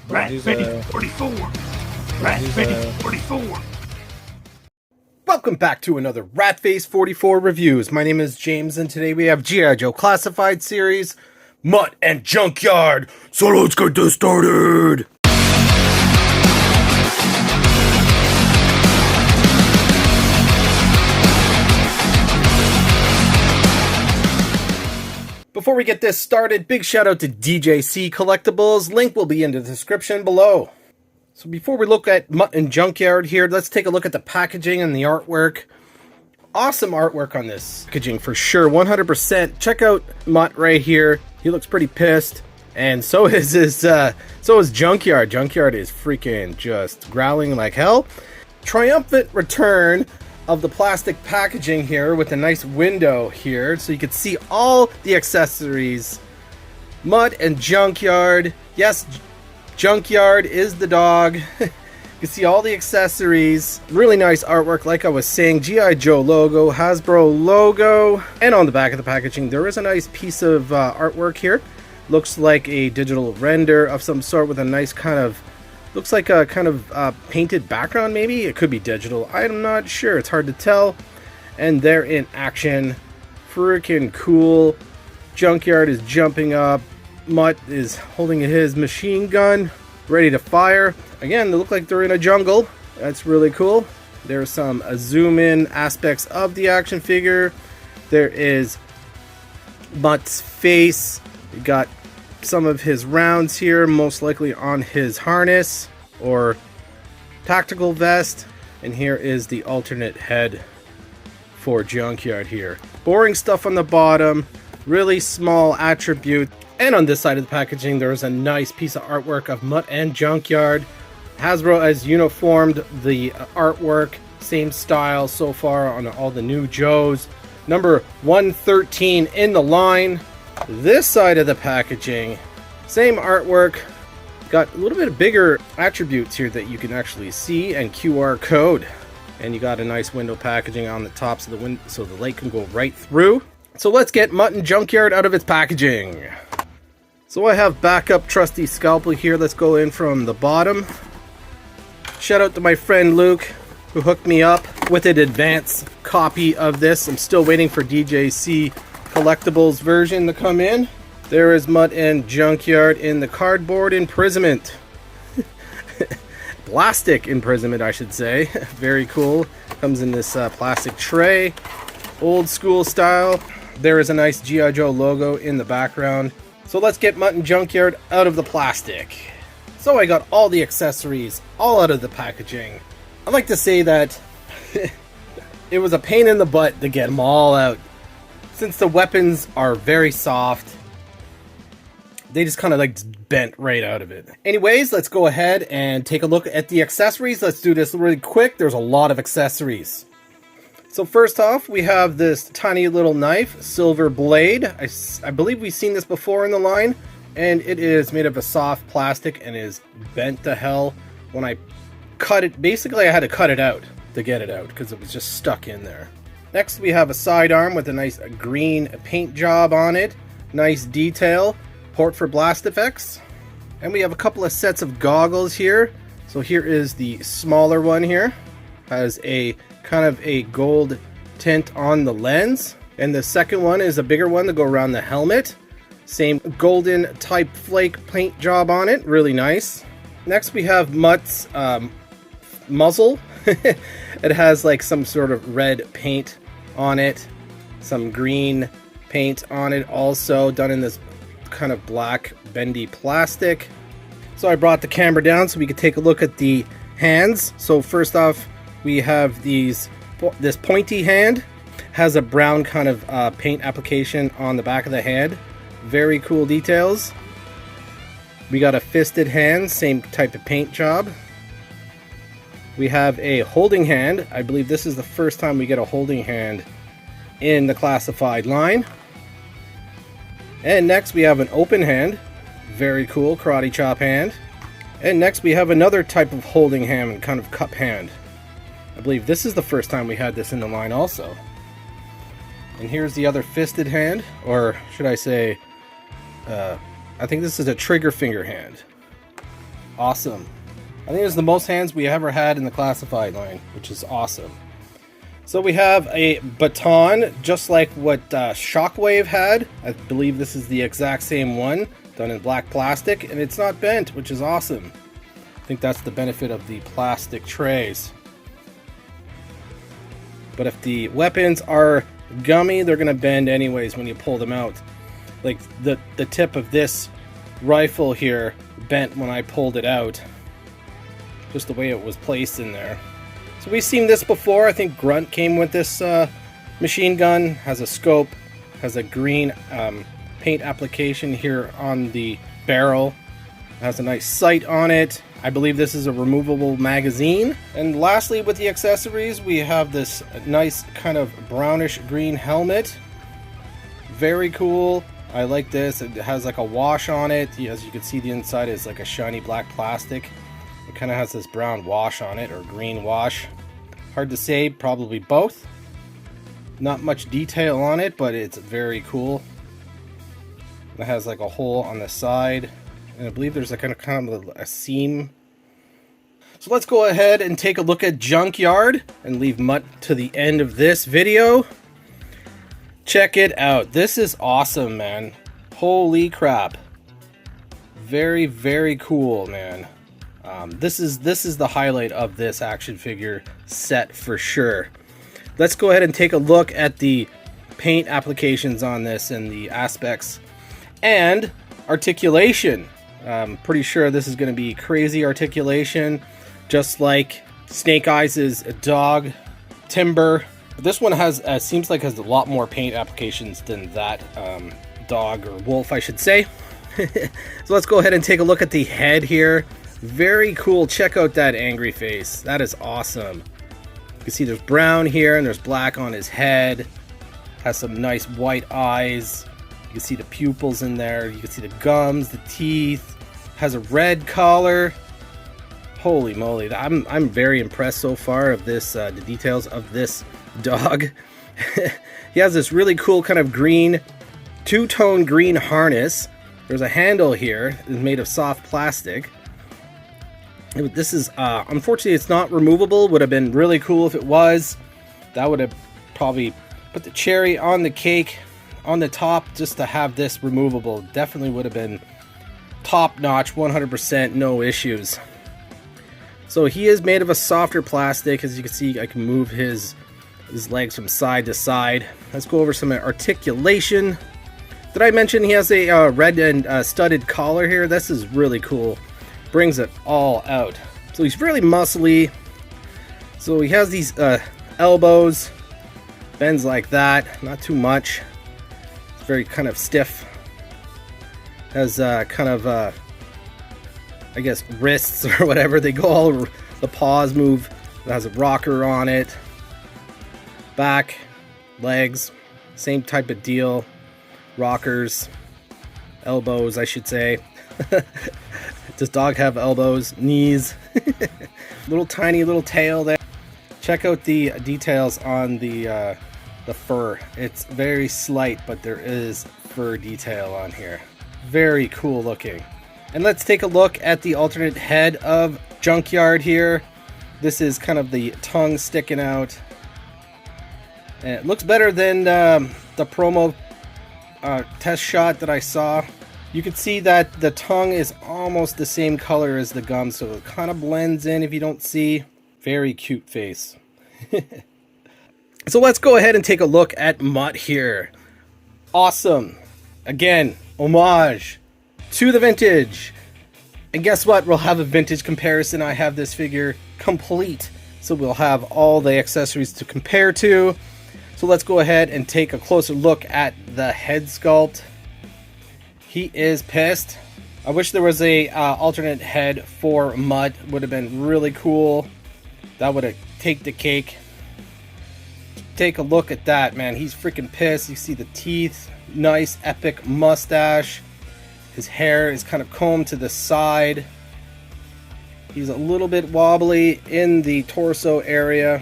Rat Fitty 44. Rat Fitty 44. Welcome back to another Ratface 44 reviews. My name is James, and today we have G.I. Joe Classified Series, Mutt and Junkyard. So let's get this started! Before we get this started, big shout out to DJC Collectibles. Link will be in the description below. So before we look at Mutt and Junkyard here, let's take a look at the packaging and the artwork. Awesome artwork on this packaging for sure, 100%. Check out Mutt right here. He looks pretty pissed, and so is Junkyard. Junkyard is freaking just growling like hell. Triumphant return of the plastic packaging here with a nice window here, so you can see all the accessories. Mutt and Junkyard. Yes, Junkyard is the dog. You can see all the accessories. Really nice artwork, like I was saying. G.I. Joe logo, Hasbro logo. And on the back of the packaging, there is a nice piece of artwork here. Looks like a digital render of some sort with a nice kind of... looks like a kind of painted background, maybe? It could be digital. I'm not sure. It's hard to tell. And they're in action. Freaking cool. Junkyard is jumping up. Mutt is holding his machine gun, ready to fire. Again, they look like they're in a jungle. That's really cool. There's some zoom in aspects of the action figure. There is Mutt's face. You got some of his rounds here, most likely on his harness or tactical vest. And here is the alternate head for Junkyard here. Boring stuff on the bottom. Really small attribute. And on this side of the packaging, there is a nice piece of artwork of Mutt and Junkyard. Hasbro has uniformed the artwork, same style so far on all the new Joes. Number 113 in the line. This side of the packaging, same artwork. Got a little bit bigger attributes here that you can actually see, and QR code. And you got a nice window packaging on the top so the light can go right through. So let's get Mutt and Junkyard out of its packaging. So I have backup trusty scalpel here. Let's go in from the bottom. Shout out to my friend Luke, who hooked me up with an advanced copy of this. I'm still waiting for DJC Collectibles version to come in. There is Mutt and Junkyard in the cardboard imprisonment. Plastic imprisonment, I should say. Very cool. Comes in this plastic tray. Old school style. There is a nice G.I. Joe logo in the background. So let's get Mutt and Junkyard out of the plastic. So I got all the accessories all out of the packaging. I'd like to say that it was a pain in the butt to get them all out. Since the weapons are very soft, they just kind of like bent right out of it. Anyways, let's go ahead and take a look at the accessories. Let's do this really quick. There's a lot of accessories. So first off, we have this tiny little knife, silver blade. I believe we've seen this before in the line, and it is made of a soft plastic and is bent to hell. When I cut it, basically I had to cut it out to get it out because it was just stuck in there. Next, we have a sidearm with a nice green paint job on it. Nice detail. Port for blast effects. And we have a couple of sets of goggles here. So here is the smaller one here. Has a kind of a gold tint on the lens. And the second one is a bigger one to go around the helmet. Same golden type flake paint job on it. Really nice. Next, we have Mutt's muzzle. It has like some sort of red paint on it, some green paint on it, also done in this kind of black bendy plastic. So I brought the camera down so we could take a look at the hands. So first off, we have this pointy hand, has a brown kind of paint application on the back of the hand. Very cool details. We got a fisted hand, same type of paint job. We have a holding hand. I believe this is the first time we get a holding hand in the classified line. And next we have an open hand. Very cool, karate chop hand. And next we have another type of holding hand, kind of cup hand. I believe this is the first time we had this in the line also. And here's the other fisted hand, or should I say, I think this is a trigger finger hand. awesome. I think it's the most hands we ever had in the classified line, which is awesome. So we have a baton, just like what Shockwave had. I believe this is the exact same one, done in black plastic, and it's not bent, which is awesome. I think that's the benefit of the plastic trays. But if the weapons are gummy, they're going to bend anyways when you pull them out. Like the tip of this rifle here bent when I pulled it out. Just the way it was placed in there. So we've seen this before. I think Grunt came with this machine gun. Has a scope, has a green paint application here on the barrel. Has a nice sight on it. I believe this is a removable magazine. And lastly, with the accessories, we have this nice kind of brownish green helmet. Very cool. I like this. It has like a wash on it. As you can see, the inside is like a shiny black plastic. It kind of has this brown wash on it, or green wash. Hard to say, probably both. Not much detail on it, but it's very cool. It has like a hole on the side, and I believe there's a kind of a seam. So let's go ahead and take a look at Junkyard and leave Mutt to the end of this video. Check it out. This is awesome, man. Holy crap. Very, very cool, man. This is the highlight of this action figure set for sure. Let's go ahead and take a look at the paint applications on this and the aspects and articulation. Pretty sure this is going to be crazy articulation, just like Snake Eyes' dog, Timber. This one has seems like has a lot more paint applications than that dog, or wolf I should say. So let's go ahead and take a look at the head here. Very cool. Check out that angry face. That is awesome. You can see there's brown here and there's black on his head. Has some nice white eyes. You can see the pupils in there. You can see the gums, the teeth. Has a red collar. Holy moly. I'm very impressed so far of this, the details of this dog. He has this really cool kind of green, two-tone green harness. There's a handle here. It's made of soft plastic. This is, unfortunately, it's not removable. Would have been really cool if it was. That would have probably put the cherry on the cake on the top, just to have this removable. Definitely would have been top notch, 100%, no issues. So he is made of a softer plastic. As you can see, I can move his legs from side to side. Let's go over some articulation. Did I mention he has a red and studded collar here? This is really cool. Brings it all out. So he's really muscly. So he has these elbows, bends like that, not too much. It's very kind of stiff. Has kind of I guess wrists or whatever. They go all over. The paws move. It has a rocker on it. Back, legs, same type of deal. Rockers, elbows, I should say. Does dog have elbows, knees? Little tiny little tail there. Check out the details on the fur. It's very slight, but there is fur detail on here. Very cool looking. And let's take a look at the alternate head of Junkyard here. This is kind of the tongue sticking out. And it looks better than the promo test shot that I saw. You can see that the tongue is almost the same color as the gum, so it kind of blends in if you don't see. Very cute face. So let's go ahead and take a look at Mutt here. Awesome. Again, homage to the vintage. And guess what? We'll have a vintage comparison. I have this figure complete, so we'll have all the accessories to compare to. So let's go ahead and take a closer look at the head sculpt. He is pissed. I wish there was a alternate head for Mutt. Would have been really cool. That would have taken the cake. Take a look at that, man. He's freaking pissed. You see the teeth. Nice epic mustache. His hair is kind of combed to the side. He's a little bit wobbly in the torso area.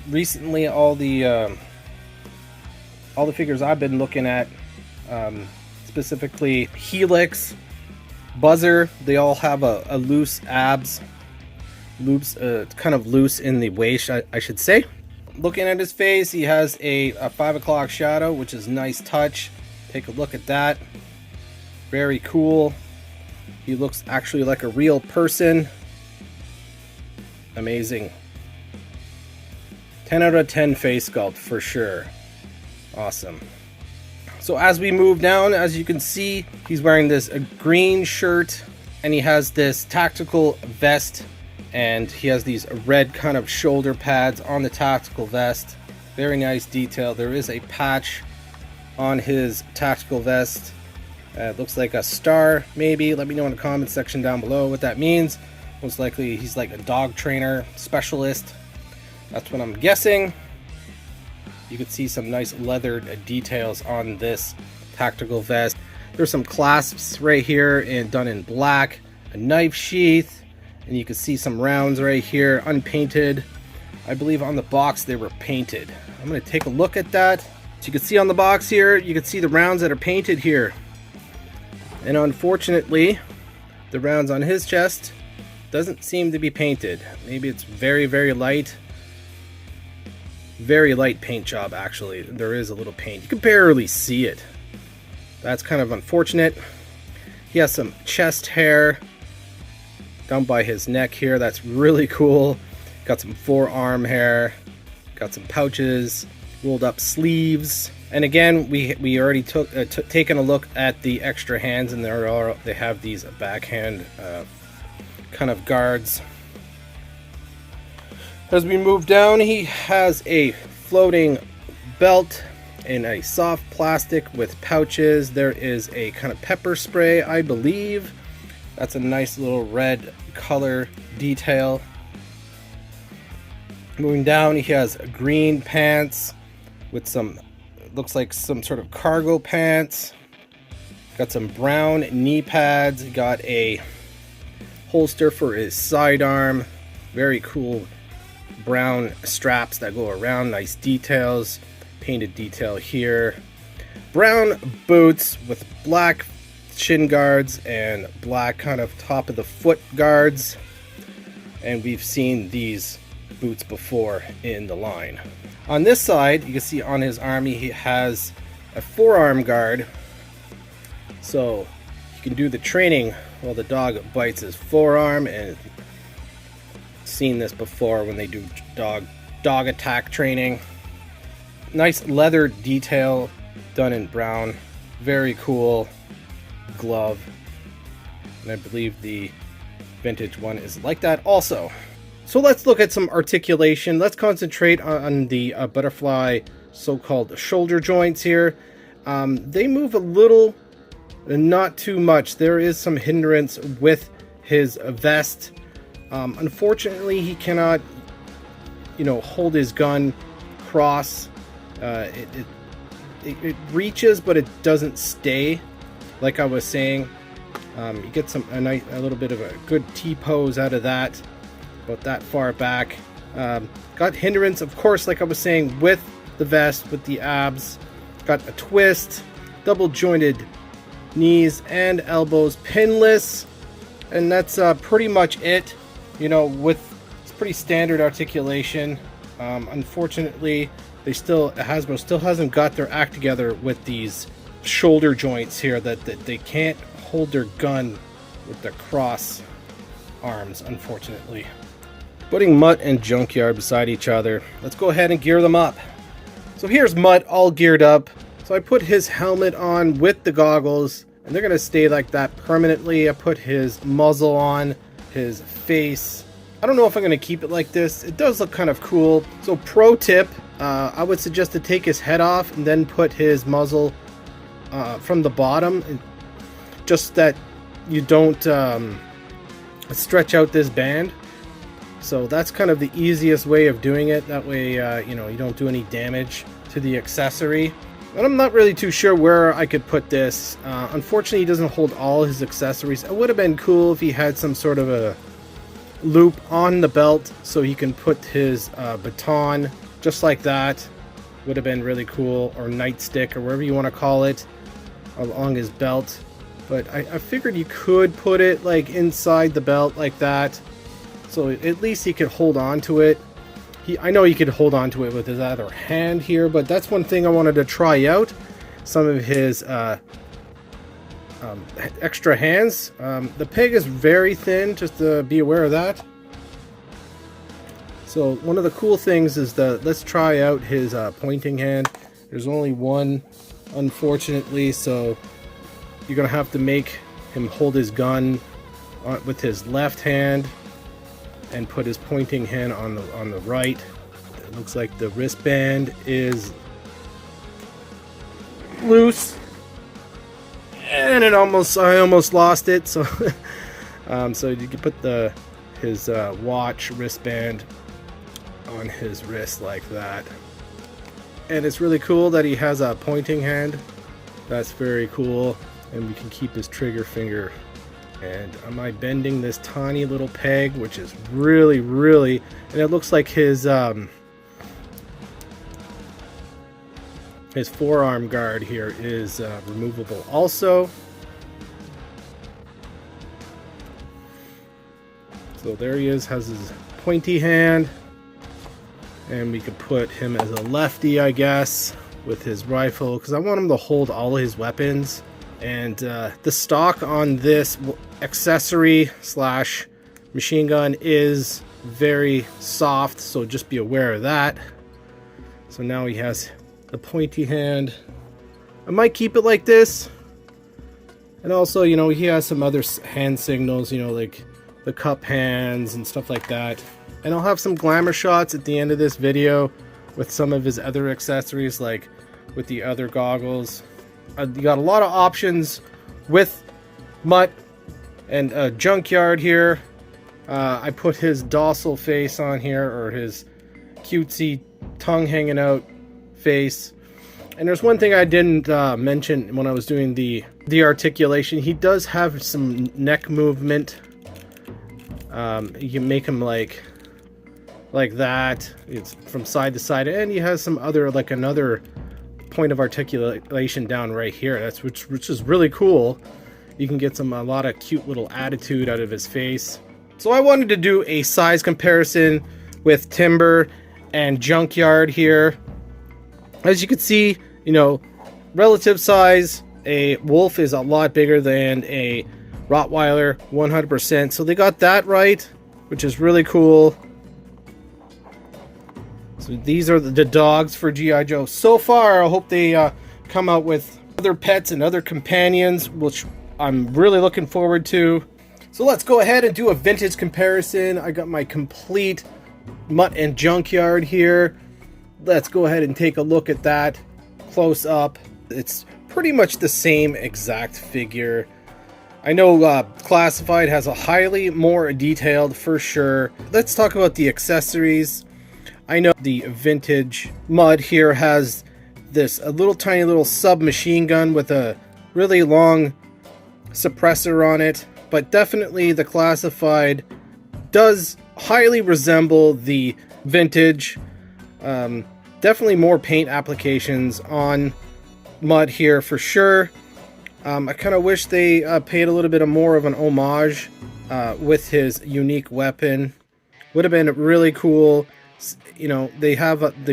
Recently, all the figures I've been looking at, specifically Helix, buzzer. They all have a loose abs. Loops, kind of loose in the waist, I should say. Looking at his face, he has a 5 o'clock shadow, which is nice touch. Take a look at that. Very cool. He looks actually like a real person. Amazing. 10 out of 10 face sculpt for sure. Awesome. So as we move down, as you can see, he's wearing this green shirt, and he has this tactical vest, and he has these red kind of shoulder pads on the tactical vest. Very nice detail. There is a patch on his tactical vest. It looks like a star, maybe. Let me know in the comment section down below what that means. Most likely he's like a dog trainer specialist. That's what I'm guessing. You can see some nice leathered details on this tactical vest. There's some clasps right here and done in black. A knife sheath. And you can see some rounds right here, unpainted. I believe on the box they were painted. I'm going to take a look at that. So you can see on the box here, you can see the rounds that are painted here. And unfortunately, the rounds on his chest doesn't seem to be painted. Maybe it's very, very light. Very light paint job, actually. There is a little paint. You can barely see it. That's kind of unfortunate. He has some chest hair down by his neck here. That's really cool. Got some forearm hair. Got some pouches. Rolled up sleeves. And again, we already taken a look at the extra hands, and they have these backhand kind of guards. As we move down, he has a floating belt in a soft plastic with pouches. There is a kind of pepper spray, I believe. That's a nice little red color detail. Moving down, he has green pants with some, looks like some sort of cargo pants. Got some brown knee pads. Got a holster for his sidearm. Very cool brown straps that go around. Nice details. Painted detail here. Brown boots with black shin guards and black kind of top of the foot guards. And we've seen these boots before in the line. On this side, you can see on his arm he has a forearm guard, so you can do the training while the dog bites his forearm. And seen this before when they do dog attack training. Nice leather detail done in brown. Very cool glove, and I believe the vintage one is like that also. So let's look at some articulation. Let's concentrate on the butterfly so-called shoulder joints here. They move a little, not too much. There is some hindrance with his vest. Unfortunately, he cannot, hold his gun cross. It reaches, but it doesn't stay. Like I was saying, you get a little bit of a good T-pose out of that. About that far back. Got hindrance, of course, like I was saying, with the vest, with the abs. Got a twist, double jointed knees and elbows, pinless, and that's pretty much it. It's pretty standard articulation. Unfortunately, Hasbro still hasn't got their act together with these shoulder joints here, that they can't hold their gun with the cross arms, unfortunately. Putting Mutt and Junkyard beside each other, let's go ahead and gear them up. So here's Mutt all geared up. So I put his helmet on with the goggles, and they're going to stay like that permanently. I put his muzzle on, his face. I don't know if I'm going to keep it like this. It does look kind of cool. So pro tip, I would suggest to take his head off and then put his muzzle from the bottom, and just that you don't stretch out this band. So that's kind of the easiest way of doing it. That way, you don't do any damage to the accessory. But I'm not really too sure where I could put this. Unfortunately, he doesn't hold all his accessories. It would have been cool if he had some sort of a loop on the belt so he can put his baton just like that. Would have been really cool. Or nightstick, or whatever you want to call it, along his belt. But I figured you could put it like inside the belt like that, so at least he could hold on to it. I know he could hold on to it with his other hand here, but that's one thing I wanted to try out. Some of his extra hands. The peg is very thin, just to be aware of that. So one of the cool things is let's try out his pointing hand. There's only one, unfortunately, so you're gonna have to make him hold his gun with his left hand and put his pointing hand on the right. It looks like the wristband is loose, and I almost lost it. So, so you can put his watch wristband on his wrist like that, and it's really cool that he has a pointing hand. That's very cool, and we can keep his trigger finger. And am I bending this tiny little peg, which is really, and it looks like his forearm guard here is removable also. So there he is, has his pointy hand, and we could put him as a lefty, I guess, with his rifle, because I want him to hold all of his weapons. And the stock on this accessory slash machine gun is very soft, so just be aware of that. So now he has the pointy hand. I might keep it like this. And also, you know, he has some other hand signals, you know, like the cup hands and stuff like that. And I'll have some glamour shots at the end of this video with some of his other accessories, like with the other goggles. You got a lot of options with Mutt and Junkyard here. I put his docile face on here, or his cutesy tongue hanging out face. And there's one thing I didn't mention when I was doing the articulation. He does have some neck movement. You can make him like that. It's from side to side, and he has some other, like another point of articulation down right here. That's which is really cool. You can get a lot of cute little attitude out of his face. So I wanted to do a size comparison with Timber and Junkyard here. As you can see, you know, relative size, a wolf is a lot bigger than a Rottweiler, 100%. So they got that right, which is really cool. So these are the dogs for G.I. Joe. So far, I hope they come out with other pets and other companions, which I'm really looking forward to. So let's go ahead and do a vintage comparison. I got my complete Mutt and Junkyard here. Let's go ahead and take a look at that close up. It's pretty much the same exact figure. I know Classified has a highly more detailed for sure. Let's talk about the accessories. I know the vintage Mutt here has a little tiny little submachine gun with a really long suppressor on it, but definitely the Classified does highly resemble the vintage. Definitely more paint applications on Mutt here for sure. I kind of wish they paid a little bit more of an homage with his unique weapon. Would have been really cool. You know, they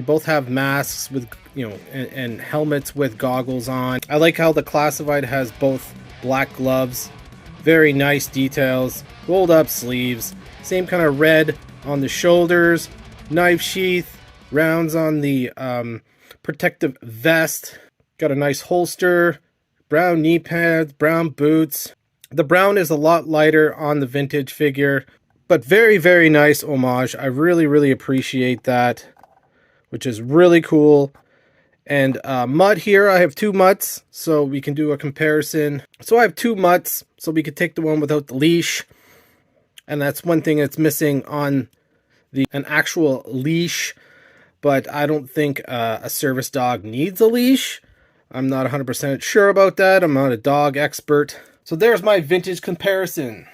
both have masks with, you know, and helmets with goggles on. I like how the Classified has both black gloves, very nice details, rolled up sleeves, same kind of red on the shoulders, knife sheath, rounds on the protective vest, got a nice holster, brown knee pads, brown boots. The brown is a lot lighter on the vintage figure, but very, very nice homage. I really appreciate that, which is really cool. And Mutt here, I have two Mutts, so we can do a comparison. So I have two Mutts, so we could take the one without the leash. And that's one thing that's missing on an actual leash. But I don't think a service dog needs a leash. I'm not 100% sure about that. I'm not a dog expert. So there's my vintage comparison.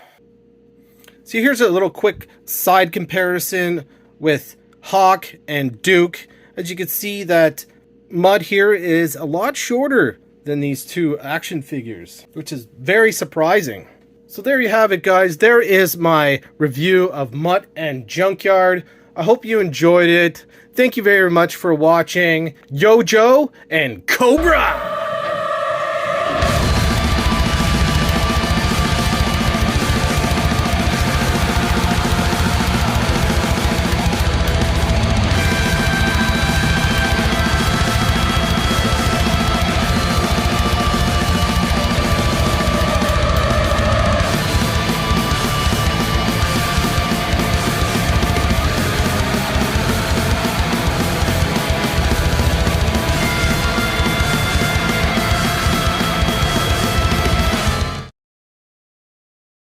See, here's a little quick side comparison with Hawk and Duke. As you can see, that Mutt here is a lot shorter than these two action figures, which is very surprising. So there you have it, guys. There is my review of Mutt and Junkyard. I hope you enjoyed it. Thank you very much for watching. Yo Joe and Cobra!